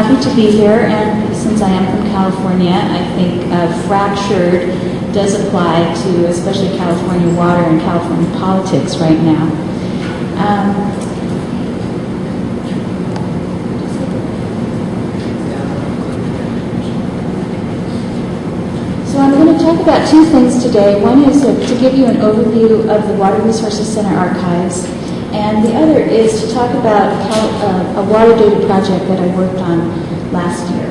happy to be here, and since I am from California, I think fractured does apply to especially California water and California politics right now. So I'm going to talk about two things today. One is to give you an overview of the Water Resources Center archives, and the other is to talk about a water data project that I worked on last year.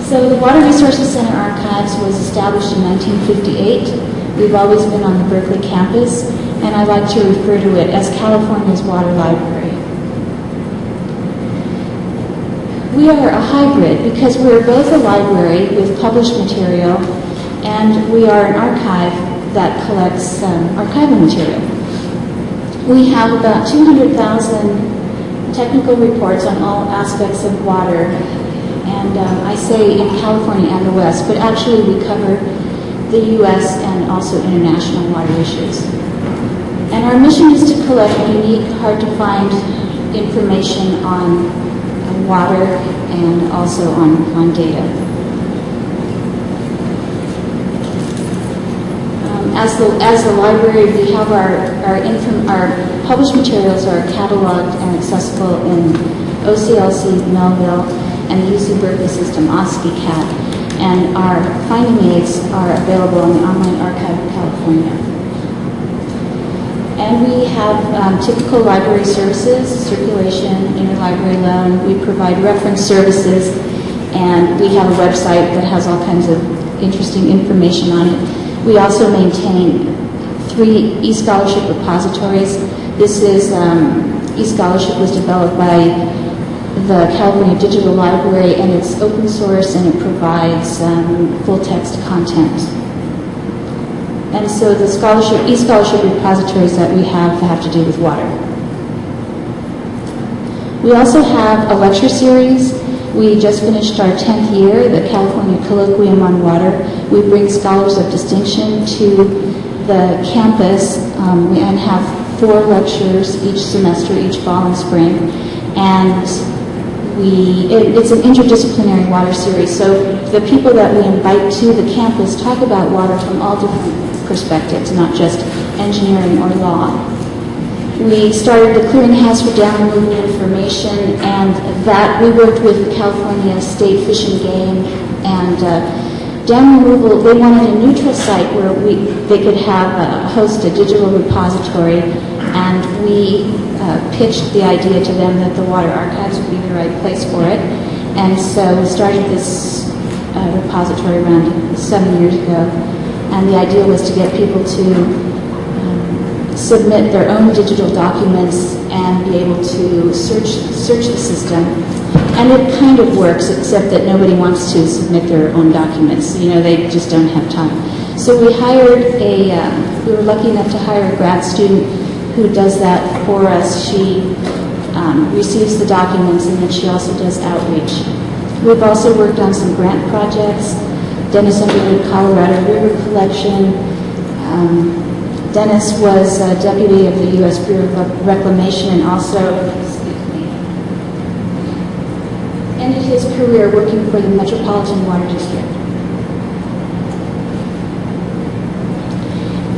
So the Water Resources Center archives was established in 1958. We've always been on the Berkeley campus, and I like to refer to it as California's Water Library. We are a hybrid because we're both a library with published material, and we are an archive that collects archival material. We have about 200,000 technical reports on all aspects of water, and I say in California and the West, but actually we cover the U.S. and also international water issues. And our mission is to collect unique, hard-to-find information on water and also on data. As the library, we have our published materials are cataloged and accessible in OCLC, Melville, and the UC Berkeley system, OSCE-CAT, and our finding aids are available on the Online Archive of California. And we have typical library services, circulation, interlibrary loan. We provide reference services, and we have a website that has all kinds of interesting information on it. We also maintain 3 e-scholarship repositories. This is, e-scholarship was developed by the California Digital Library, and it's open source, and it provides full text content. And so the e-scholarship repositories that we have to do with water. We also have a lecture series. We just finished our 10th year, the California Colloquium on Water. We bring scholars of distinction to the campus and have 4 lectures each semester, each fall and spring. And it's an interdisciplinary water series. So the people that we invite to the campus talk about water from all different perspectives, not just engineering or law. We started the Clearinghouse for Dam Removal Information, and that we worked with the California State Fish and Game, and dam removal, they wanted a neutral site where they could host a digital repository, and we pitched the idea to them that the water archives would be the right place for it. And so we started this repository around 7 years ago. And the idea was to get people to submit their own digital documents and be able to search the system. And it kind of works, except that nobody wants to submit their own documents. You know, they just don't have time. So we were lucky enough to hire a grad student who does that for us. She receives the documents, and then she also does outreach. We've also worked on some grant projects. Dennis Underwood, Colorado River Collection. Dennis was deputy of the U.S. Bureau of Reclamation and also ended his career working for the Metropolitan Water District.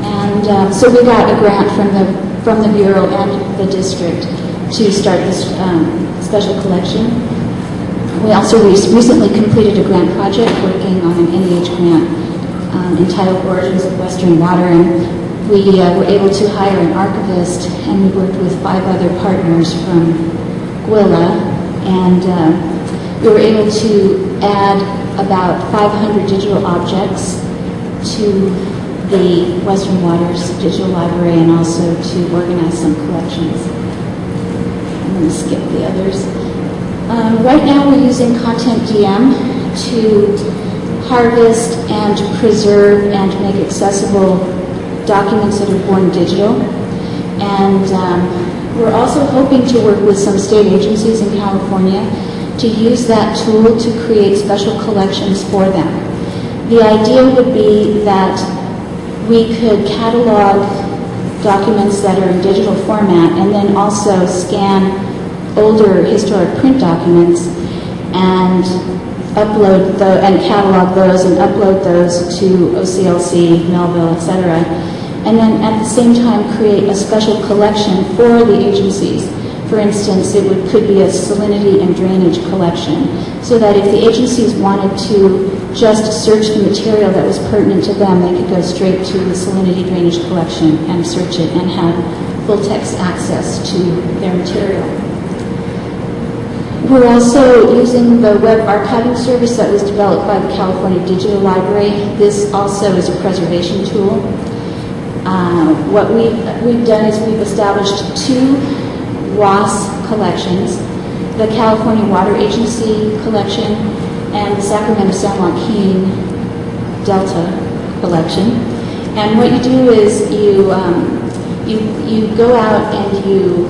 And so we got a grant from the Bureau and the district to start this special collection. We also recently completed a grant project working on an NEH grant entitled Origins of Western Water, and we were able to hire an archivist, and we worked with 5 other partners from Gwilla, and we were able to add about 500 digital objects to the Western Waters Digital Library, and also to organize some collections. I'm going to skip the others. Right now we're using Content DM to harvest and preserve and make accessible documents that are born digital. And we're also hoping to work with some state agencies in California to use that tool to create special collections for them. The idea would be that we could catalog documents that are in digital format and then also scan older historic print documents and and catalog those and upload those to OCLC, Melville, etc. And then at the same time create a special collection for the agencies. For instance, could be a salinity and drainage collection, so that if the agencies wanted to just search the material that was pertinent to them, they could go straight to the salinity drainage collection and search it and have full text access to their material. We're also using the web archiving service that was developed by the California Digital Library. This also is a preservation tool. What we've done is we've established 2 WAS collections, the California Water Agency collection and the Sacramento-San Joaquin Delta collection. And what you do is you go out and you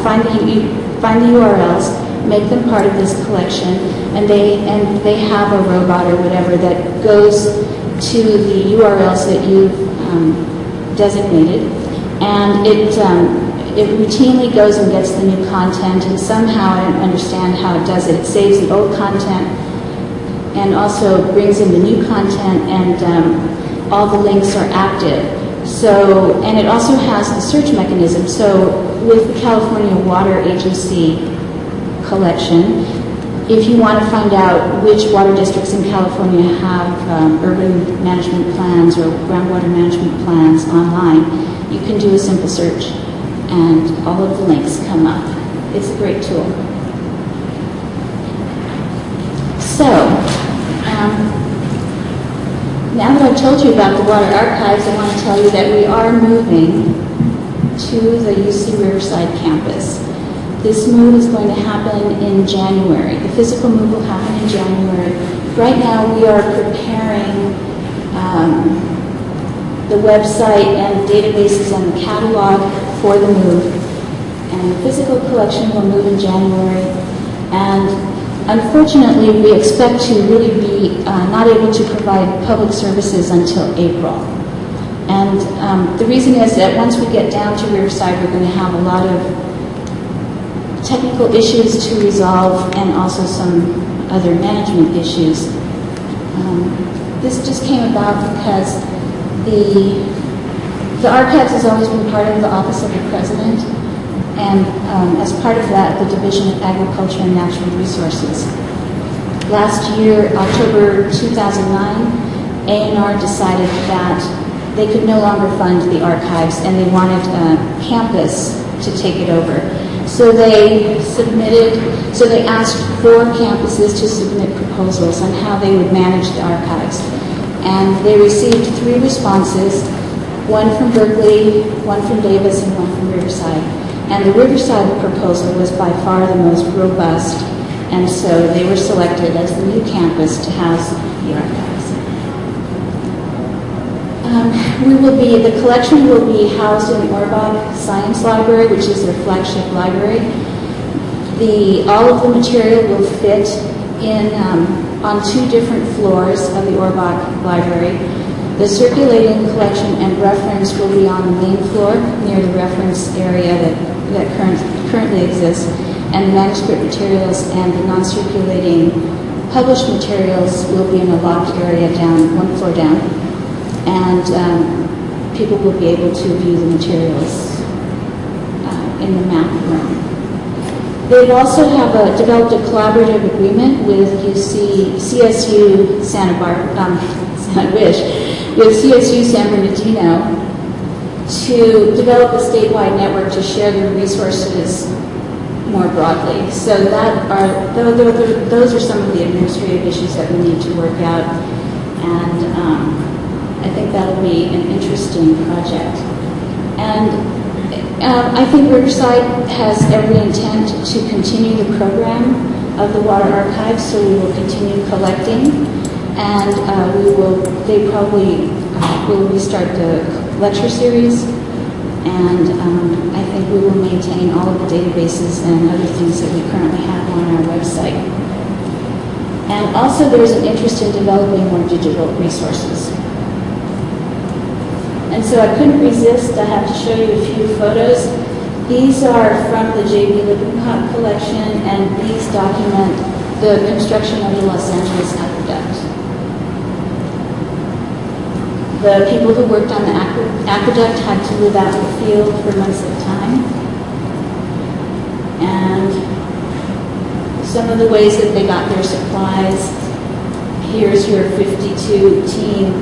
find the URLs, make them part of this collection, and they have a robot or whatever that goes to the URLs that you've designated, and it routinely goes and gets the new content, and somehow, I don't understand how it does it. It saves the old content and also brings in the new content, and all the links are active. So, and it also has the search mechanism. So with the California Water Agency collection, if you want to find out which water districts in California have urban management plans or groundwater management plans online, you can do a simple search and all of the links come up. It's a great tool. So, now that I've told you about the water archives, I want to tell you that we are moving to the UC Riverside campus. This move is going to happen in January. The physical move will happen in January. Right now we are preparing the website and the databases and the catalog for the move. And the physical collection will move in January. And unfortunately, we expect to really be not able to provide public services until April. And the reason is that once we get down to Riverside, we're going to have a lot of technical issues to resolve and also some other management issues. This just came about because the archives has always been part of the Office of the President, and as part of that, the Division of Agriculture and Natural Resources. Last year, October 2009, A&R decided that they could no longer fund the archives and they wanted a campus to take it over. So they asked 4 campuses to submit proposals on how they would manage the archives. And they received 3 responses, one from Berkeley, one from Davis, and one from Riverside. And the Riverside proposal was by far the most robust, and so they were selected as the new campus to house the archives. The collection will be housed in Orbach Science Library, which is their flagship library. All of the material will fit in on 2 different floors of the Orbach Library. The circulating collection and reference will be on the main floor near the reference area that currently exists, and the manuscript materials and the non-circulating published materials will be in a locked area down, 1 floor down, and people will be able to view the materials in the map room. They also have developed a collaborative agreement with CSU San Bernardino to develop a statewide network to share the resources more broadly. So those are some of the administrative issues that we need to work out, and I think that'll be an interesting project. And I think Riverside has every intent to continue the program of the Water Archives, so we will continue collecting, and they probably will restart the lecture series, and I think we will maintain all of the databases and other things that we currently have on our website. And also there's an interest in developing more digital resources. And so I couldn't resist. I have to show you a few photos. These are from the J.B. Lippincott collection, and these document the construction of the Los Angeles aqueduct. The people who worked on the aqueduct had to live out in the field for months at a time. And some of the ways that they got their supplies. Here's your 52 team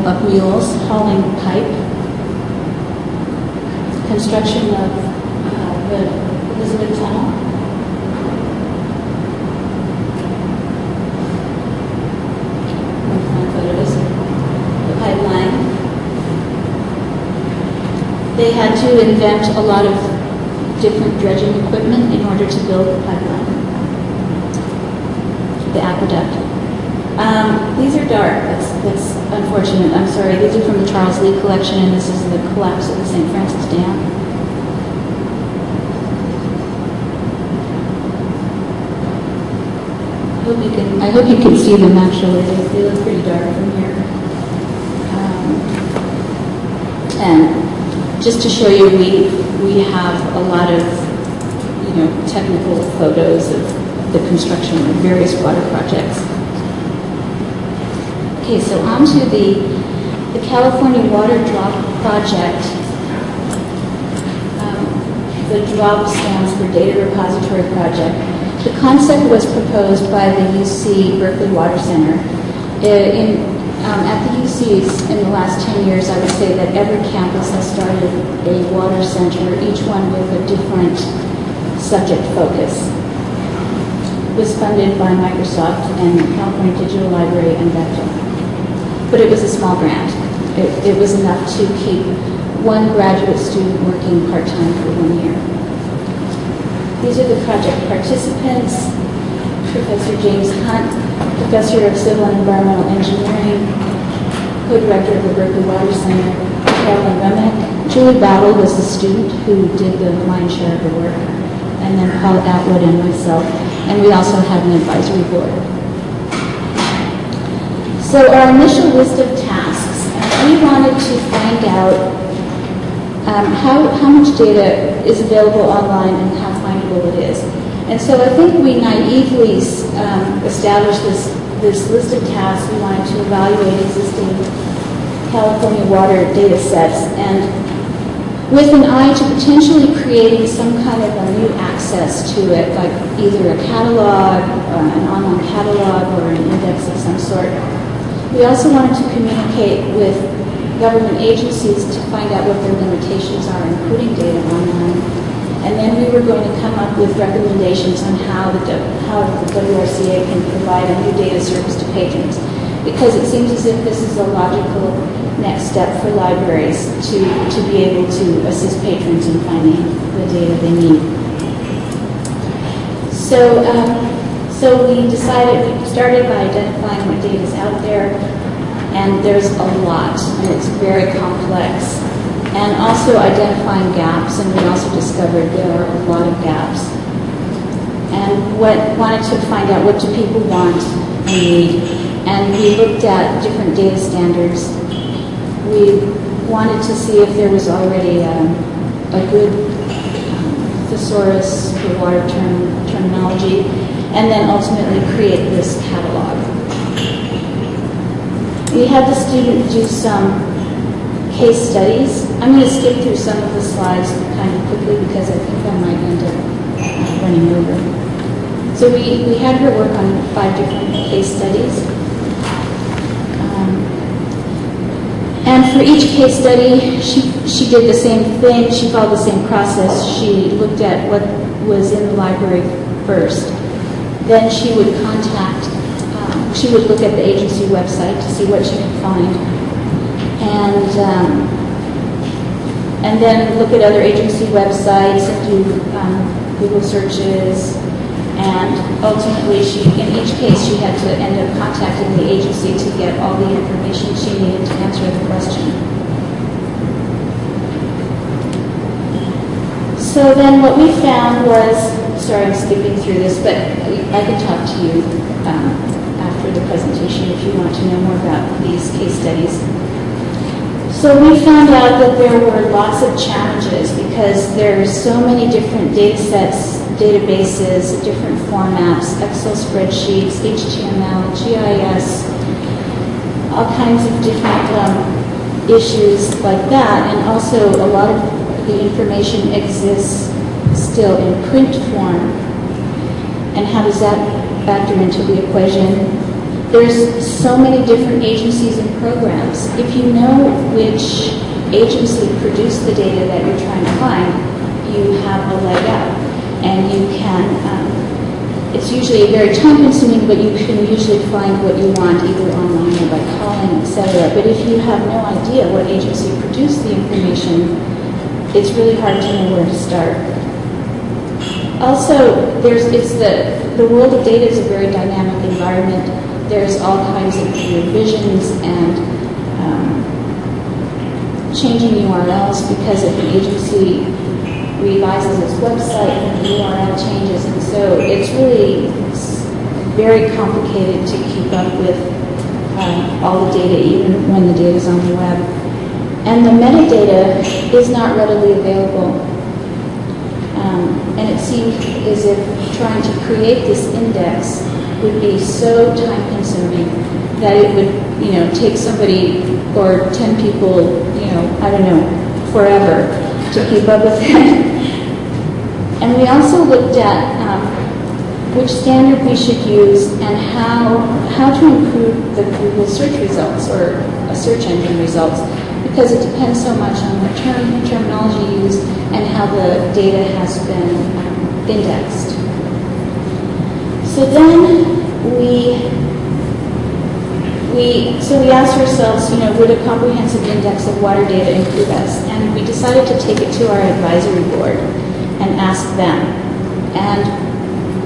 of mules hauling pipe. Construction of the Elizabeth Tunnel. Photos. The pipeline. They had to invent a lot of different dredging equipment in order to build the pipeline, the aqueduct. These are dark. That's unfortunate. I'm sorry. These are from the Charles Lee collection, and this is the collapse of the St. Francis Dam. I hope you can see them. Actually, they look pretty dark from here. And just to show you, we have a lot of technical photos of the construction of various water projects. Okay, so on to the California Water Drop Project. The DROP stands for Data Repository Project. The concept was proposed by the UC Berkeley Water Center. At the UCs in the last 10 years, I would say that every campus has started a water center, each one with a different subject focus. It was funded by Microsoft and California Digital Library and Berkeley. But it was a small grant. It was enough to keep one graduate student working part-time for 1 year. These are the project participants: Professor James Hunt, Professor of Civil and Environmental Engineering, Co-Director of the Berkeley Water Center, Carolyn Remick. Julie Battle was the student who did the lion's share of the work, and then Paul Atwood and myself. And we also had an advisory board. So our initial list of tasks, we wanted to find out how much data is available online and how findable it is. And so I think we naively established this list of tasks. We wanted to evaluate existing California water data sets, and with an eye to potentially creating some kind of a new access to it, like either a catalog, an online catalog, or an index of some sort. We also wanted to communicate with government agencies to find out what their limitations are in putting data online. And then we were going to come up with recommendations on how the WRCA can provide a new data service to patrons, because it seems as if this is a logical next step for libraries to be able to assist patrons in finding the data they need. So we started by identifying what data is out there, and there's a lot, and it's very complex. And also identifying gaps, and we also discovered there are a lot of gaps. And wanted to find out what do people want and need. And we looked at different data standards. We wanted to see if there was already a good thesaurus for water terminology, and then ultimately create this catalog. We had the student do some case studies. I'm going to skip through some of the slides kind of quickly because I think I might end up running over. So we had her work on 5 different case studies. And for each case study, she did the same thing. She followed the same process. She looked at what was in the library first. Then she would she would look at the agency website to see what she could find. And then look at other agency websites and do Google searches. And ultimately, in each case, she had to end up contacting the agency to get all the information she needed to answer the question. So then what we found was, sorry, I'm skipping through this, but I can talk to you after the presentation if you want to know more about these case studies. So we found out that there were lots of challenges because there are so many different data sets, databases, different formats, Excel spreadsheets, HTML, GIS, all kinds of different issues like that. And also a lot of the information exists still in print form. And how does that factor into the equation? There's so many different agencies and programs. If you know which agency produced the data that you're trying to find, you have a leg up. And you can, it's usually very time-consuming, but you can usually find what you want either online or by calling, etc. But if you have no idea what agency produced the information, it's really hard to know where to start. Also, the world of data is a very dynamic environment. There's all kinds of revisions and changing URLs because if an agency revises its website and the URL changes, and so it's really very complicated to keep up with all the data, even when the data is on the web. And the metadata is not readily available. And it seemed as if trying to create this index would be so time-consuming that it would, take somebody or 10 people, forever to keep up with it. And we also looked at which standard we should use and how to improve the Google search results or search engine results, because it depends so much on what terminology used and how the data has been indexed. So then we asked ourselves, would a comprehensive index of water data improve us? And we decided to take it to our advisory board and ask them. And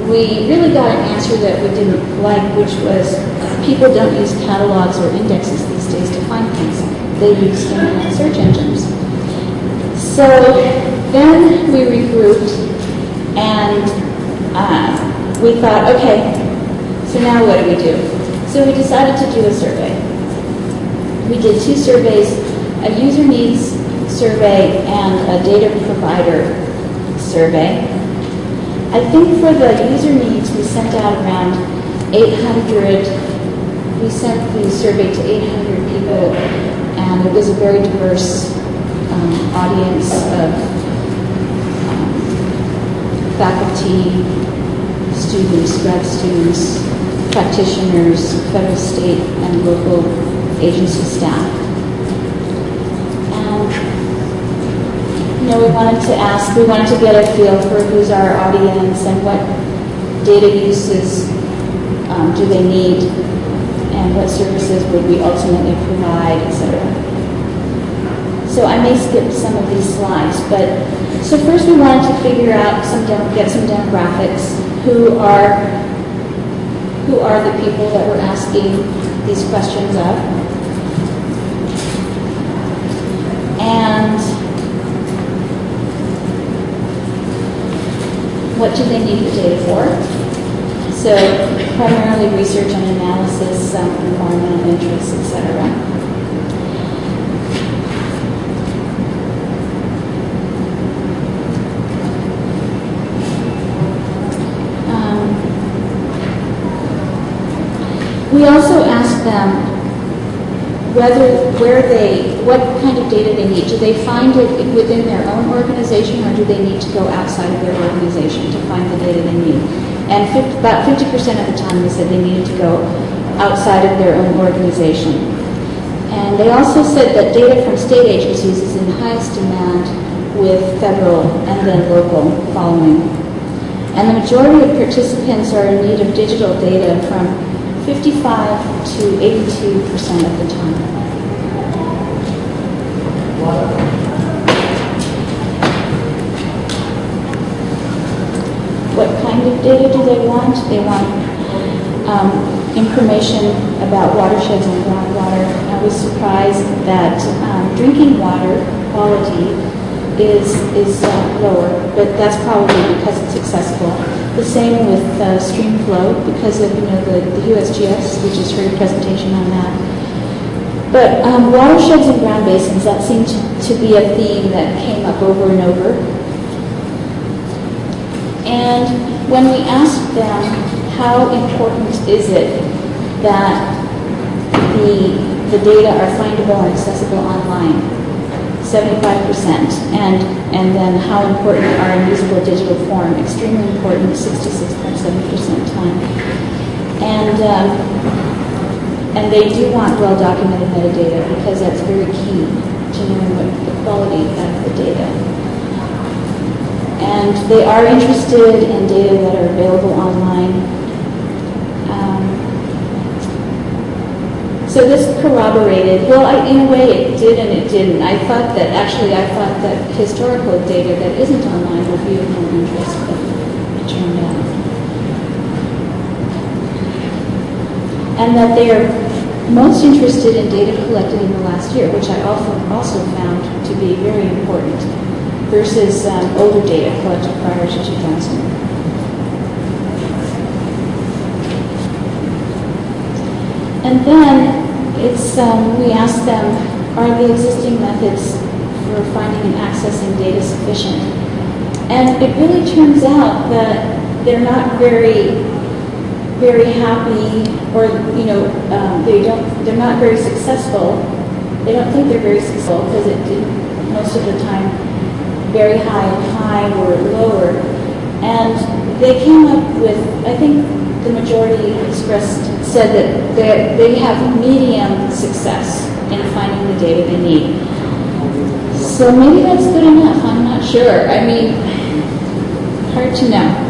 we really got an answer that we didn't like, which was people don't use catalogs or indexes these days to find things. They use internet search engines. So then we regrouped and we thought, okay, so now what do? So we decided to do a survey. We did 2 surveys, a user needs survey and a data provider survey. I think for the user needs, we sent out around 800, we sent the survey to 800 people, and it was a very diverse audience of faculty, students, grad students, practitioners, federal, state, and local agency staff. And we wanted to get a feel for who's our audience and what data uses do they need and what services would we ultimately provide, etc. So I may skip some of these slides, but so first we wanted to figure out get some demographics. Who are the people that we're asking these questions of? And what do they need the data for? So primarily research and analysis, some environmental interests, etc. We also asked them what kind of data they need. Do they find it within their own organization, or do they need to go outside of their organization to find the data they need? And about 50% of the time they said they needed to go outside of their own organization. And they also said that data from state agencies is in highest demand with federal and then local following. And the majority of participants are in need of digital data from 55 to 82% of the time. What kind of data do they want? They want information about watersheds and groundwater. I was surprised that drinking water quality is lower, but that's probably because it's accessible. The same with stream flow, because of the USGS. We just heard a presentation on that. But watersheds and ground basins, that seemed to be a theme that came up over and over. And when we asked them how important is it that the data are findable and accessible online, 75%, and then how important are in usable digital form, extremely important, 66.7% time. And they do want well-documented metadata because that's very key to knowing what the quality of the data. And they are interested in data that are available online. So this corroborated, well, in a way it did and it didn't. I thought that historical data that isn't online would be of more interest, but it turned out. And that they are most interested in data collected in the last year, which I also found to be very important, versus older data collected prior to 2000. And then we asked them, are the existing methods for finding and accessing data sufficient? And it really turns out that they're not very happy, or they're not very successful. They don't think they're very successful because it didn't, most of the time, very high or lower. And they came up with, I think the majority said that they have medium success in finding the data they need. So maybe that's good enough, I'm not sure. I mean, hard to know.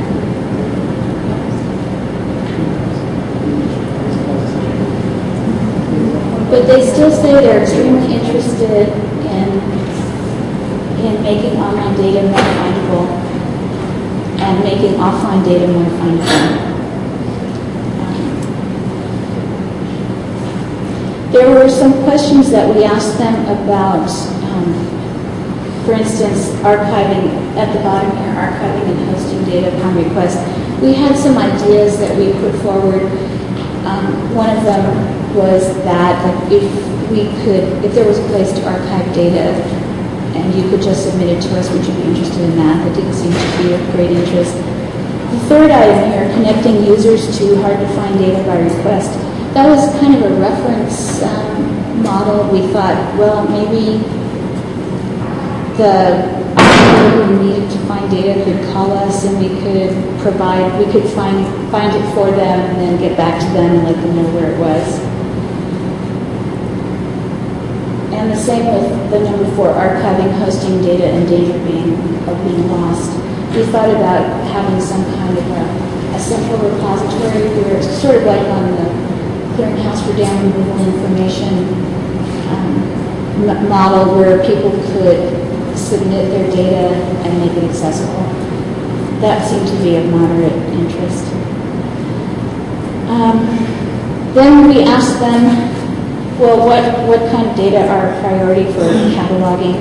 But they still say they're extremely interested in making online data more findable and making offline data more findable. There were some questions that we asked them about, for instance, archiving, at the bottom here, archiving and hosting data upon request. We had some ideas that we put forward. One of them was that if there was a place to archive data and you could just submit it to us, would you be interested in that? That didn't seem to be of great interest. The third item here, connecting users to hard-to-find data by request. That was kind of a reference model. We thought, well, maybe the people who needed to find data could call us and we could find it for them and then get back to them and let them know where it was. And the same with the number 4, archiving, hosting data in danger of being lost. We thought about having some kind of a central repository where it's sort of like on the clearinghouse for dam removal information model where people could submit their data and make it accessible. That seemed to be of moderate interest. Then we asked them, well, what kind of data are a priority for cataloging?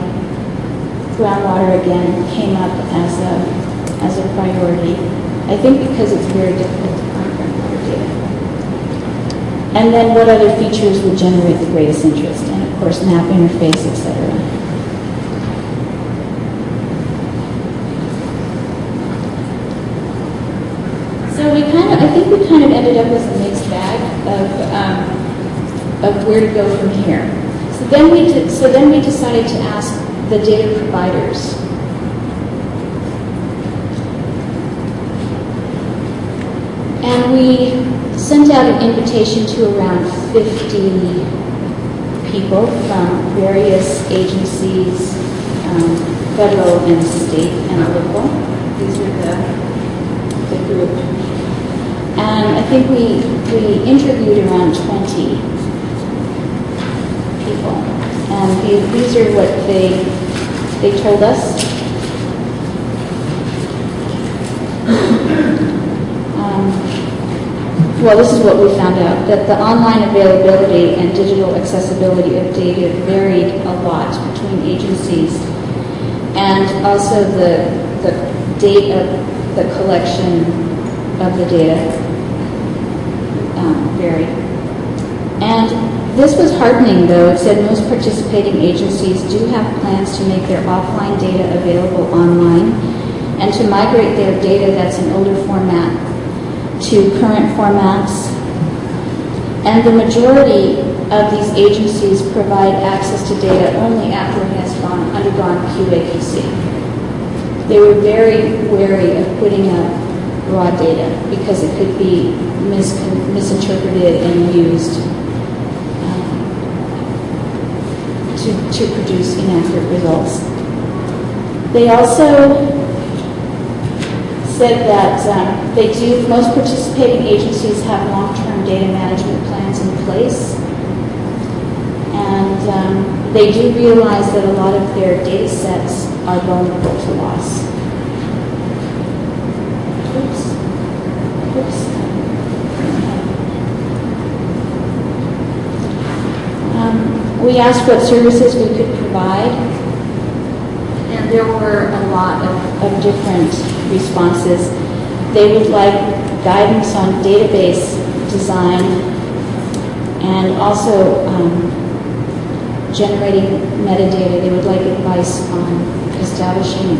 Groundwater, again, came up as a priority. I think because it's very difficult to find groundwater data. And then what other features would generate the greatest interest? And of course, map interface, etc. So I think we kind of ended up with a mixed bag of where to go from here. So then we decided to ask the data providers. And we sent out an invitation to around 50 people from various agencies, federal and state and local. These are the group. And I think we interviewed around 20 people. And these are what they told us. Well, this is what we found out, that the online availability and digital accessibility of data varied a lot between agencies, and also the date of the collection of the data varied. And this was heartening, though. It said most participating agencies do have plans to make their offline data available online and to migrate their data that's in older format to current formats. And the majority of these agencies provide access to data only after it has undergone QA/QC. They were very wary of putting up raw data because it could be misinterpreted and used to produce inaccurate results. They also said that most participating agencies have long-term data management plans in place, and they do realize that a lot of their data sets are vulnerable to loss. We asked what services we could provide, and there were a lot of different responses. They would like guidance on database design and also generating metadata. They would like advice on establishing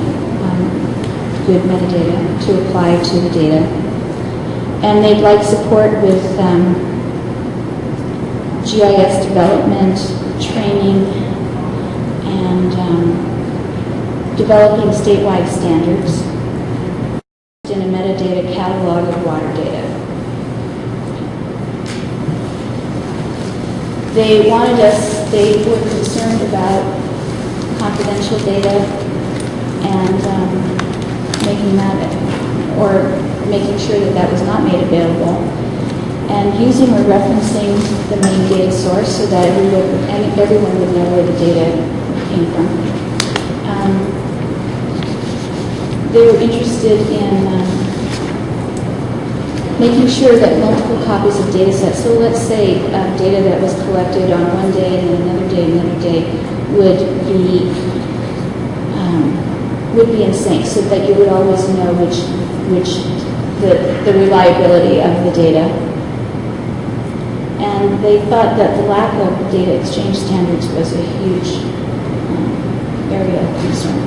good metadata to apply to the data. And they'd like support with GIS development, training, and developing statewide standards in a metadata catalog of water data. They were concerned about confidential data and making sure that was not made available, and using or referencing the main data source so that everyone would know where the data came from. They were interested in making sure that multiple copies of data sets, so let's say data that was collected on one day and then another day would be in sync, so that you would always know the reliability of the data. And they thought that the lack of data exchange standards was a huge area of concern.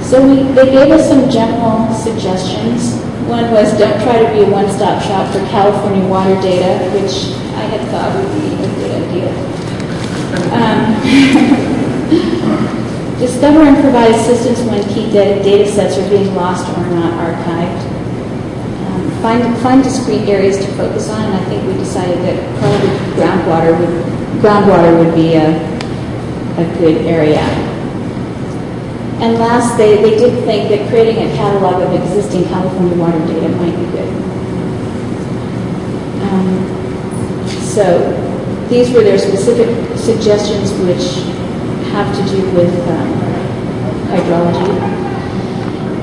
So they gave us some general suggestions. One was don't try to be a one-stop shop for California water data, which I had thought would be a good idea. Discover and provide assistance when key data sets are being lost or not archived. Find discrete areas to focus on, and I think we decided that probably groundwater would be a good area. And last, they did think that creating a catalog of existing California water data might be good. So these were their specific suggestions, which have to do with hydrology.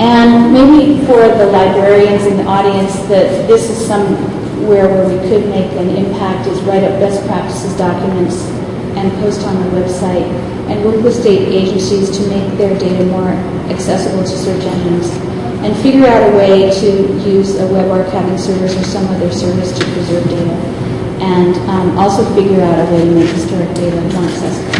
And maybe for the librarians in the audience, that this is somewhere where we could make an impact is write up best practices documents and post on the website, and work with state agencies to make their data more accessible to search engines, and figure out a way to use a web archiving service or some other service to preserve data, and also figure out a way to make historic data more accessible.